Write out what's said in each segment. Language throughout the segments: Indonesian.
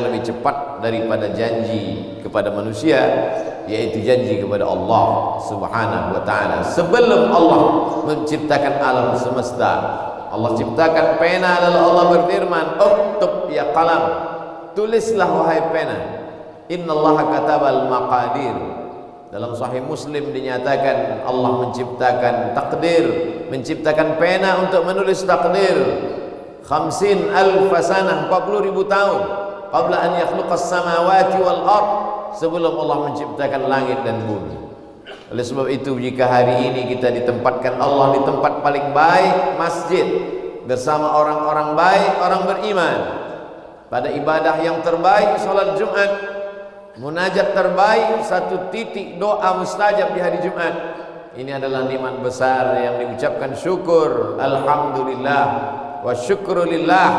lebih cepat daripada janji kepada manusia, yaitu janji kepada Allah Subhanahu wa taala. Sebelum Allah menciptakan alam semesta, Allah ciptakan pena, lalu Allah berfirman, "Uktub ya qalam." Tulislah wahai pena. Innallaha katabal maqadir. Dalam Sahih Muslim dinyatakan Allah menciptakan takdir, menciptakan pena untuk menulis takdir. 50,000 sanah, 40.000 tahun qabla an yakhluqas samawati wal ard, sebelum Allah menciptakan langit dan bumi. Oleh sebab itu, jika hari ini kita ditempatkan Allah di tempat paling baik, masjid, bersama orang-orang baik, orang beriman, pada ibadah yang terbaik, salat Jumat, munajat terbaik, satu titik doa mustajab di hari Jumat, ini adalah nikmat besar yang diucapkan syukur, alhamdulillah wa syukrulillah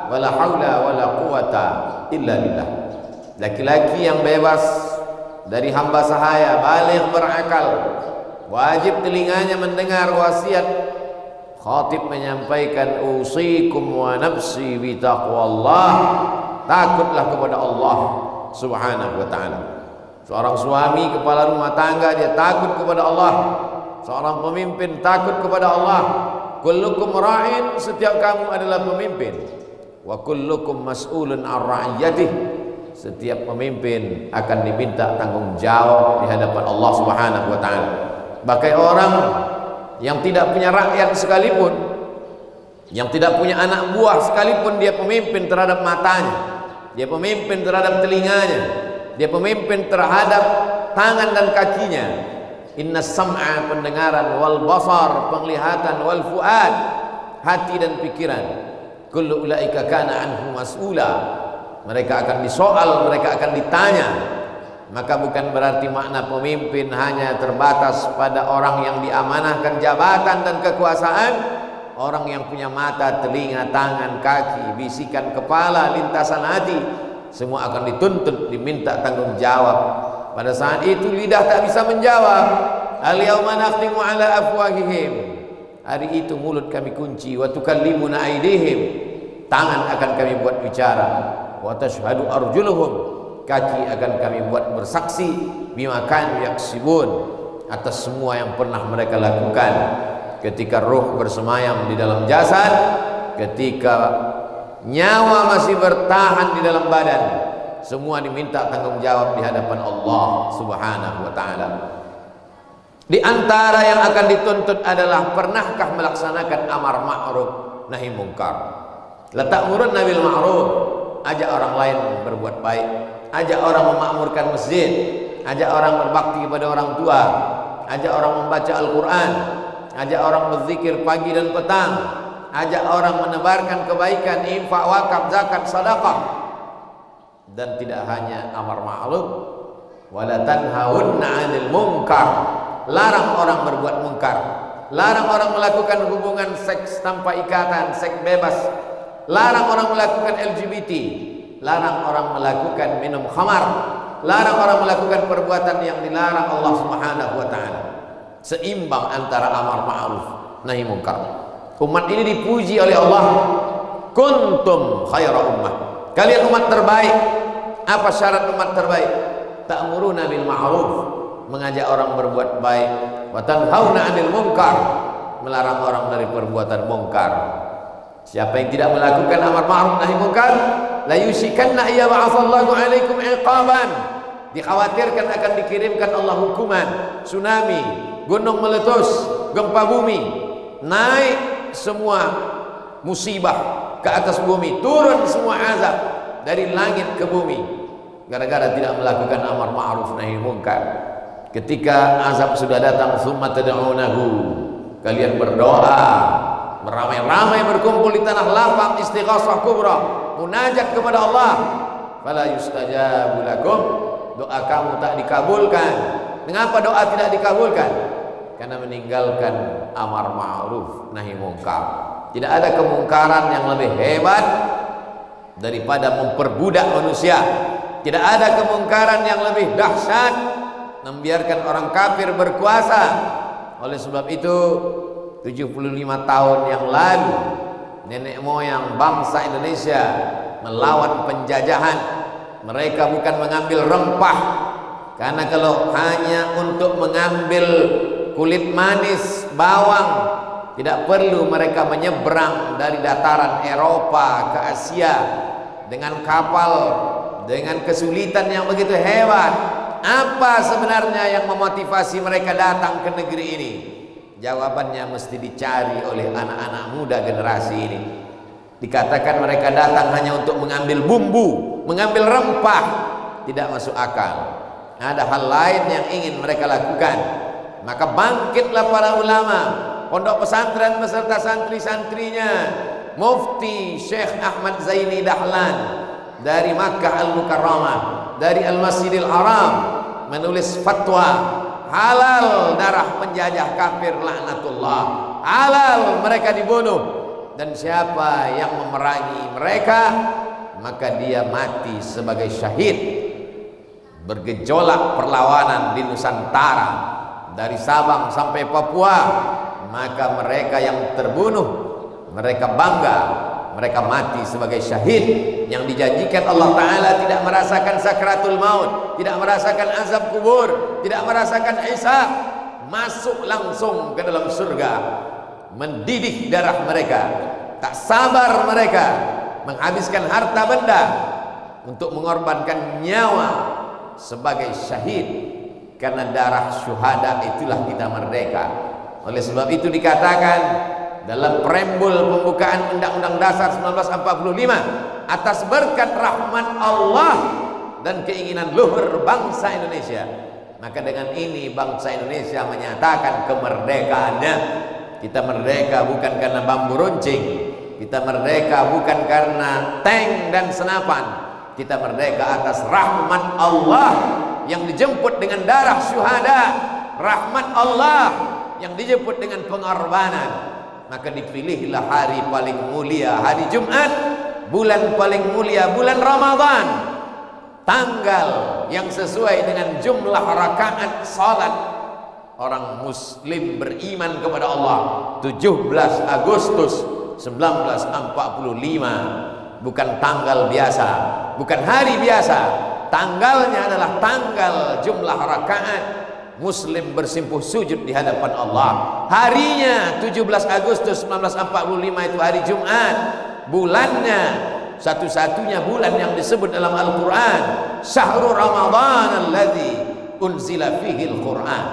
wala haula wala quwata illa billah. Laki-laki yang bebas dari hamba sahaya, baligh berakal, wajib telinganya mendengar wasiat khatib menyampaikan, usikum wa nafsi bi taqwallah, takutlah kepada Allah Subhanahu wa ta'ala. Seorang suami, kepala rumah tangga, dia takut kepada Allah. Seorang pemimpin takut kepada Allah. Kullukum ra'in, setiap kamu adalah pemimpin. Wa kullukum mas'ulun an ra'iyatih, setiap pemimpin akan diminta tanggung jawab di hadapan Allah Subhanahu wa ta'ala. Bahkan orang yang tidak punya rakyat sekalipun, yang tidak punya anak buah sekalipun, dia pemimpin terhadap matanya, dia pemimpin terhadap telinganya, dia pemimpin terhadap tangan dan kakinya. Inna sam'a, pendengaran, wal basar, penglihatan, wal fuad, hati dan pikiran, kullu ulaika kana anhu mas'ula, mereka akan disoal, mereka akan ditanya. Maka bukan berarti makna pemimpin hanya terbatas pada orang yang diamanahkan jabatan dan kekuasaan. Orang yang punya mata, telinga, tangan, kaki, bisikan kepala, lintasan hati, semua akan dituntut, diminta tanggung jawab. Pada saat itu lidah tak bisa menjawab. Al-yawma nakhtimu ala afwahihim, hari itu mulut kami kunci. Wa tukallimuna aydihim, tangan akan kami buat bicara. Wa tashhadu arjuluhum, kaki akan kami buat bersaksi, bima kanu yaksibun, atas semua yang pernah mereka lakukan. Ketika ruh bersemayam di dalam jasad, ketika nyawa masih bertahan di dalam badan, semua diminta tanggung jawab di hadapan Allah Subhanahu wa ta'ala. Di antara yang akan dituntut adalah, pernahkah melaksanakan amar ma'ruf nahi mungkar? La ta'murunna bil ma'ruf, ajak orang lain berbuat baik, ajak orang memakmurkan masjid, ajak orang berbakti kepada orang tua, ajak orang membaca Al-Quran, ajak orang berzikir pagi dan petang, ajak orang menebarkan kebaikan, infak, wakaf, zakat, sedekah. Dan tidak hanya amar ma'ruf, wala tanhaunna 'anil munkar, larang orang berbuat mungkar, larang orang melakukan hubungan seks tanpa ikatan, seks bebas, larang orang melakukan LGBT, larang orang melakukan minum khamar, larang orang melakukan perbuatan yang dilarang Allah Subhanahu wa ta'ala. Seimbang antara amar ma'ruf nahi mungkar. Umat ini dipuji oleh Allah, kuntum khaira ummah, kalian umat terbaik. Apa syarat umat terbaik? Ta'muruna bil ma'ruf, mengajak orang berbuat baik, wa tanhauna 'anil munkar, melarang orang dari perbuatan mungkar. Siapa yang tidak melakukan amar ma'ruf nahi mungkar, la yusikanna ya ba'atsallahu 'alaikum iqaban, dikhawatirkan akan dikirimkan Allah hukuman, tsunami, gunung meletus, gempa bumi, naik semua musibah ke atas bumi, turun semua azab dari langit ke bumi, gara-gara tidak melakukan amar ma'ruf nahi munkar. Ketika azab sudah datang, summa tad'unahu, kalian berdoa, beramai-ramai berkumpul di tanah lapang, istighasah kubra, munajat kepada Allah, fala yustajabu lakum, doa kamu tak dikabulkan. Mengapa doa tidak dikabulkan? Karena meninggalkan amar ma'ruf nahi mungkar. Tidak ada kemungkaran yang lebih hebat daripada memperbudak manusia. Tidak ada kemungkaran yang lebih dahsyat membiarkan orang kafir berkuasa. Oleh sebab itu 75 tahun yang lalu nenek moyang bangsa Indonesia melawan penjajahan, mereka bukan mengambil rempah, karena kalau hanya untuk mengambil kulit manis, bawang, tidak perlu mereka menyeberang dari dataran Eropa ke Asia dengan kapal, dengan kesulitan yang begitu hebat. Apa sebenarnya yang memotivasi mereka datang ke negeri ini? Jawabannya mesti dicari oleh anak-anak muda generasi ini. Dikatakan mereka datang hanya untuk mengambil bumbu, mengambil rempah, tidak masuk akal. Ada hal lain yang ingin mereka lakukan. Maka bangkitlah para ulama, pondok pesantren beserta santri-santrinya. Mufti Syekh Ahmad Zaini Dahlan dari Makkah Al-Mukarramah, dari Al-Masjidil Haram, menulis fatwa halal darah penjajah kafir laknatullah, halal mereka dibunuh, dan siapa yang memerangi mereka maka dia mati sebagai syahid. Bergejolak perlawanan di Nusantara dari Sabang sampai Papua, maka mereka yang terbunuh mereka bangga, mereka mati sebagai syahid yang dijanjikan Allah Ta'ala tidak merasakan sakratul maut, tidak merasakan azab kubur, tidak merasakan hisab, masuk langsung ke dalam surga. Mendidih darah mereka, tak sabar mereka menghabiskan harta benda untuk mengorbankan nyawa sebagai syahid, karena darah syuhada itulah kita merdeka. Oleh sebab itu dikatakan dalam preambul pembukaan Undang-Undang Dasar 1945, atas berkat rahmat Allah dan keinginan luhur bangsa Indonesia, maka dengan ini bangsa Indonesia menyatakan kemerdekaannya. Kita merdeka bukan karena bambu runcing, kita merdeka bukan karena tank dan senapan, kita merdeka atas rahmat Allah yang dijemput dengan darah syuhada, rahmat Allah yang dijemput dengan pengorbanan. Maka dipilihlah hari paling mulia, hari Jumat, bulan paling mulia, bulan Ramadan, tanggal yang sesuai dengan jumlah rakaat salat orang muslim beriman kepada Allah, 17 Agustus 1945. Bukan tanggal biasa, bukan hari biasa, tanggalnya adalah tanggal jumlah rakaat muslim bersimpuh sujud di hadapan Allah. Harinya 17 Agustus 1945 itu hari Jumat. Bulannya satu-satunya bulan yang disebut dalam Al-Quran, Syahrul Ramadan alladzi unzila fihi Al-Quran.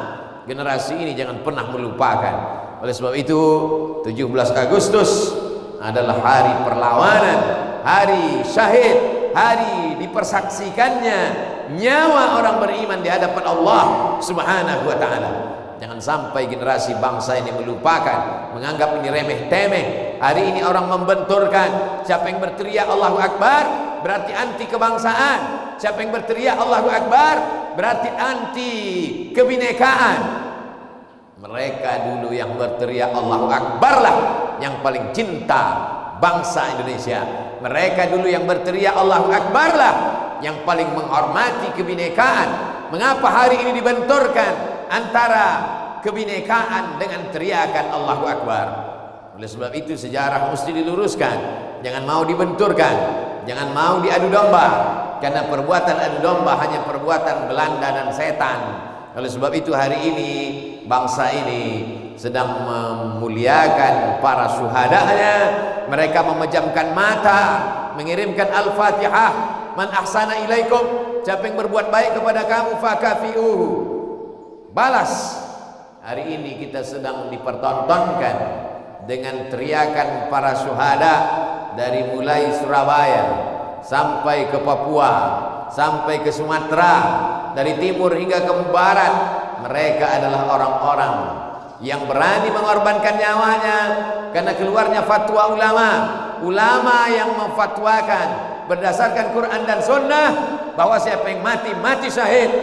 Generasi ini jangan pernah melupakan. Oleh sebab itu 17 Agustus adalah hari perlawanan, hari syahid, hari dipersaksikannya nyawa orang beriman di hadapan Allah Subhanahu wa ta'ala. Jangan sampai generasi bangsa ini melupakan, menganggap ini remeh-temeh. Hari ini orang membenturkan, siapa yang berteriak Allahu Akbar berarti anti kebangsaan, siapa yang berteriak Allahu Akbar berarti anti kebinekaan. Mereka dulu yang berteriak Allahu Akbar lah yang paling cinta bangsa Indonesia. Mereka dulu yang berteriak Allahu Akbar lah yang paling menghormati kebinekaan. Mengapa hari ini dibenturkan antara kebinekaan dengan teriakan Allahu Akbar? Oleh sebab itu sejarah mesti diluruskan, jangan mau dibenturkan, jangan mau diadu domba, karena perbuatan adu domba hanya perbuatan Belanda dan setan. Oleh sebab itu hari ini bangsa ini sedang memuliakan para syuhadanya. Mereka memejamkan mata, mengirimkan Al-Fatihah, man ahsana ilaikum, siapa yang berbuat baik kepada kamu fakafi'uhu, balas. Hari ini kita sedang dipertontonkan dengan teriakan para syuhada dari mulai Surabaya sampai ke Papua, sampai ke Sumatera, dari timur hingga ke barat. Mereka adalah orang-orang yang berani mengorbankan nyawanya karena keluarnya fatwa ulama. Ulama yang memfatwakan berdasarkan Quran dan Sunnah bahwa siapa yang mati, mati syahid,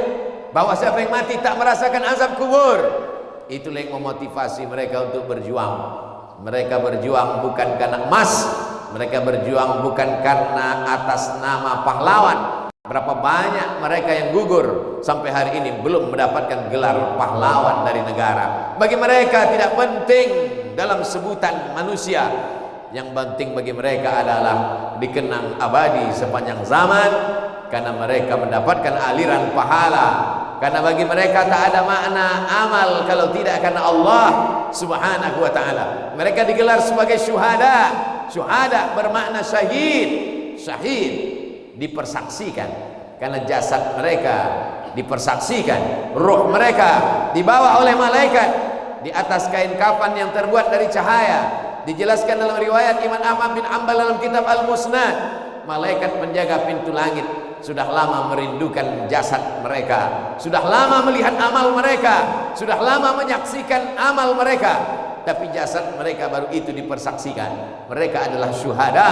bahwa siapa yang mati tak merasakan azab kubur. Itulah yang memotivasi mereka untuk berjuang. Mereka berjuang bukan karena emas, mereka berjuang bukan karena atas nama pahlawan. Berapa banyak mereka yang gugur sampai hari ini belum mendapatkan gelar pahlawan dari negara. Bagi mereka tidak penting dalam sebutan manusia. Yang penting bagi mereka adalah dikenang abadi sepanjang zaman karena mereka mendapatkan aliran pahala. Karena bagi mereka tak ada makna amal kalau tidak karena Allah Subhanahu wa ta'ala. Mereka digelar sebagai syuhada. Syuhada bermakna syahid. Syahid dipersaksikan karena jasad mereka dipersaksikan, ruh mereka dibawa oleh malaikat di atas kain kafan yang terbuat dari cahaya. Dijelaskan dalam riwayat Imam Ahmad bin Hanbal dalam kitab Al-Musnad, malaikat penjaga pintu langit sudah lama merindukan jasad mereka, sudah lama melihat amal mereka, sudah lama menyaksikan amal mereka, tapi jasad mereka baru itu dipersaksikan. Mereka adalah syuhada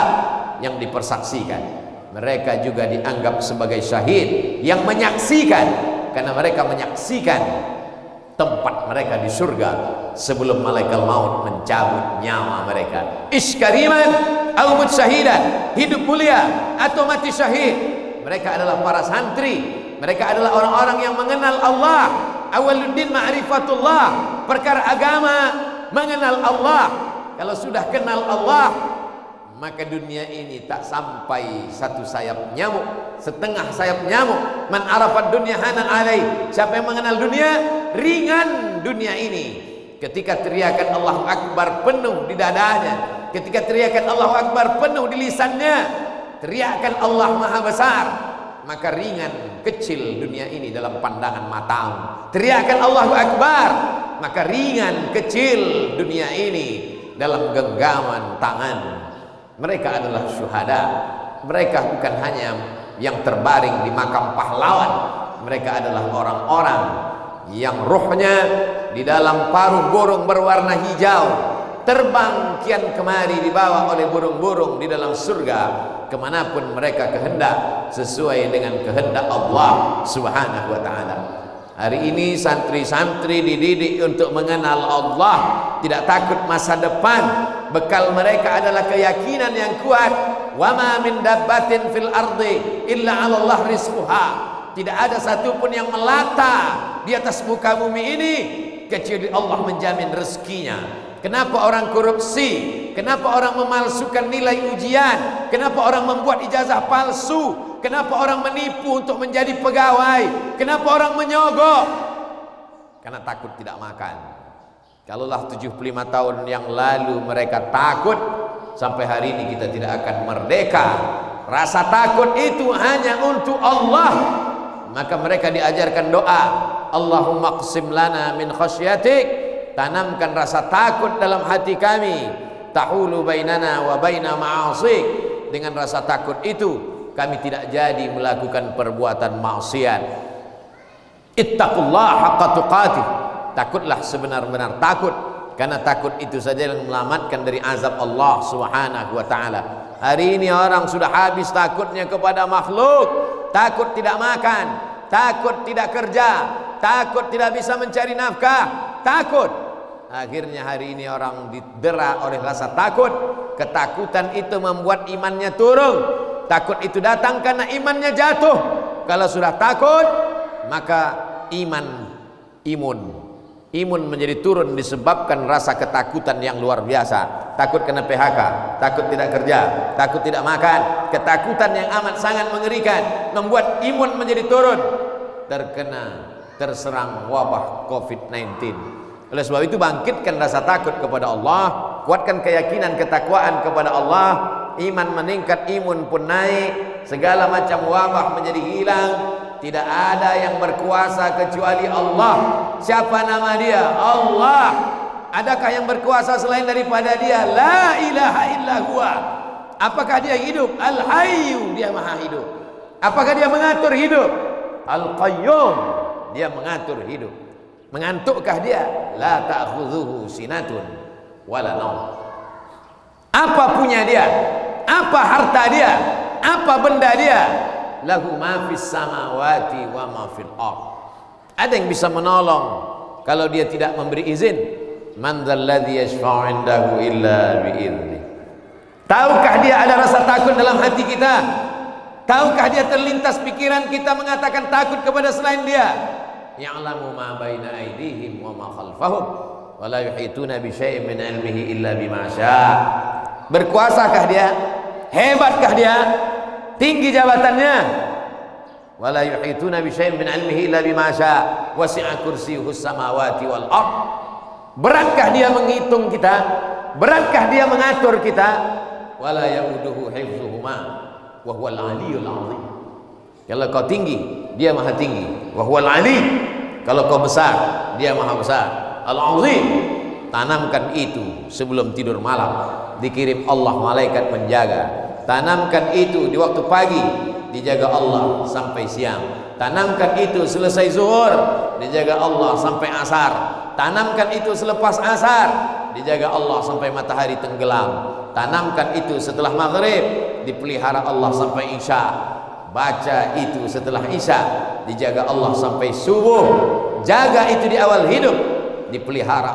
yang dipersaksikan. Mereka juga dianggap sebagai syahid yang menyaksikan, karena mereka menyaksikan tempat mereka di surga sebelum malaikat maut mencabut nyawa mereka. Iskariman au mut syahidan, hidup mulia atau mati syahid. Mereka adalah para santri, mereka adalah orang-orang yang mengenal Allah. Awaluddin ma'rifatullah, perkara agama mengenal Allah. Kalau sudah kenal Allah, maka dunia ini tak sampai satu sayap nyamuk, setengah sayap nyamuk. Man arafat dunya hanan alai, siapa yang mengenal dunia, ringan dunia ini. Ketika teriakan Allahu Akbar penuh di dadanya, ketika teriakan Allahu Akbar penuh di lisannya, teriakan Allah Maha Besar, maka ringan kecil dunia ini dalam pandangan matamu. Teriakan Allahu Akbar, maka ringan kecil dunia ini dalam genggaman tangan. Mereka adalah syuhada. Mereka bukan hanya yang terbaring di makam pahlawan, mereka adalah orang-orang yang ruhnya di dalam paruh burung berwarna hijau, terbang kian kemari dibawa oleh burung-burung di dalam surga kemanapun mereka kehendak, sesuai dengan kehendak Allah Subhanahu wa ta'ala. Hari ini santri-santri dididik untuk mengenal Allah, tidak takut masa depan. Bekal mereka adalah keyakinan yang kuat. Wa ma min dabbatin fil ardi illa 'ala Allah rizquha. Tidak ada satupun yang melata di atas muka bumi ini kecuali Allah menjamin rezekinya. Kenapa orang korupsi? Kenapa orang memalsukan nilai ujian? Kenapa orang membuat ijazah palsu? Kenapa orang menipu untuk menjadi pegawai? Kenapa orang menyogok? Karena takut tidak makan. Kalaulah 75 tahun yang lalu mereka takut, sampai hari ini kita tidak akan merdeka. Rasa takut itu hanya untuk Allah. Maka mereka diajarkan doa, Allahumma qsim lana min khasyatik, tanamkan rasa takut dalam hati kami, tahulu bainana wa baina ma'asik. Dengan rasa takut itu kami tidak jadi melakukan perbuatan maksiat. Ittaqullah haqqa tuqatih, takutlah sebenar-benar takut, karena takut itu saja yang menyelamatkan dari azab Allah Subhanahu wa ta'ala. Hari ini orang sudah habis takutnya kepada makhluk, takut tidak makan, takut tidak kerja, takut tidak bisa mencari nafkah, takut. Akhirnya hari ini orang didera oleh rasa takut. Ketakutan itu membuat imannya turun. Takut itu datang karena imannya jatuh. Kalau sudah takut, maka imun menjadi turun disebabkan rasa ketakutan yang luar biasa. Takut kena PHK, takut tidak kerja, takut tidak makan. Ketakutan yang amat sangat mengerikan membuat imun menjadi turun, terserang wabah COVID-19. Oleh sebab itu bangkitkan rasa takut kepada Allah, kuatkan keyakinan ketakwaan kepada Allah, iman meningkat, imun pun naik, segala macam wabah menjadi hilang. Tidak ada yang berkuasa kecuali Allah. Siapa nama dia? Allah. Adakah yang berkuasa selain daripada dia? La ilaha illa huwa. Apakah dia hidup? Al-Hayyu, dia maha hidup. Apakah dia mengatur hidup? Al-Qayyum, dia mengatur hidup. Mengantukkah dia? La ta'khudhuhu sinatun wala naum. Apa punya dia? Apa harta dia? Apa benda dia? Lahu ma fis samawati wa ma fil ardh. Ada yang bisa menolong kalau dia tidak memberi izin? Man dzalladzi yashfa'u 'indahu illa bi'idznih. Tahukah dia ada rasa takut dalam hati kita? Tahukah dia terlintas pikiran kita mengatakan takut kepada selain dia? Ya'lamu ma baina aydihim wa ma khalfahum wa la yuhituna bi syai'in min 'ilmihi illa bima syaa'. Berkuasakah dia? Hebatkah dia? Tinggi jabatannya? wala yuhituna bi syai'in min ilmihi illa bima syaa wasi'a kursiyyuhus samawati wal ardh. Beratkah dia menghitung kita? Beratkah dia mengatur kita? Wala yauduhu hifdzuhuma wa huwal aliyyul azim. Kalau kau tinggi, dia maha tinggi. Wa huwal ali. Kalau kau besar, dia maha besar. Al-azim. Tanamkan itu sebelum tidur malam. Dikirim Allah malaikat menjaga. Tanamkan itu di waktu pagi, dijaga Allah sampai siang. Tanamkan itu selesai zuhur, dijaga Allah sampai asar. Tanamkan itu selepas asar, dijaga Allah sampai matahari tenggelam. Tanamkan itu setelah maghrib, dipelihara Allah sampai isya. Baca itu setelah isya, dijaga Allah sampai subuh. Jaga itu di awal hidup, dipelihara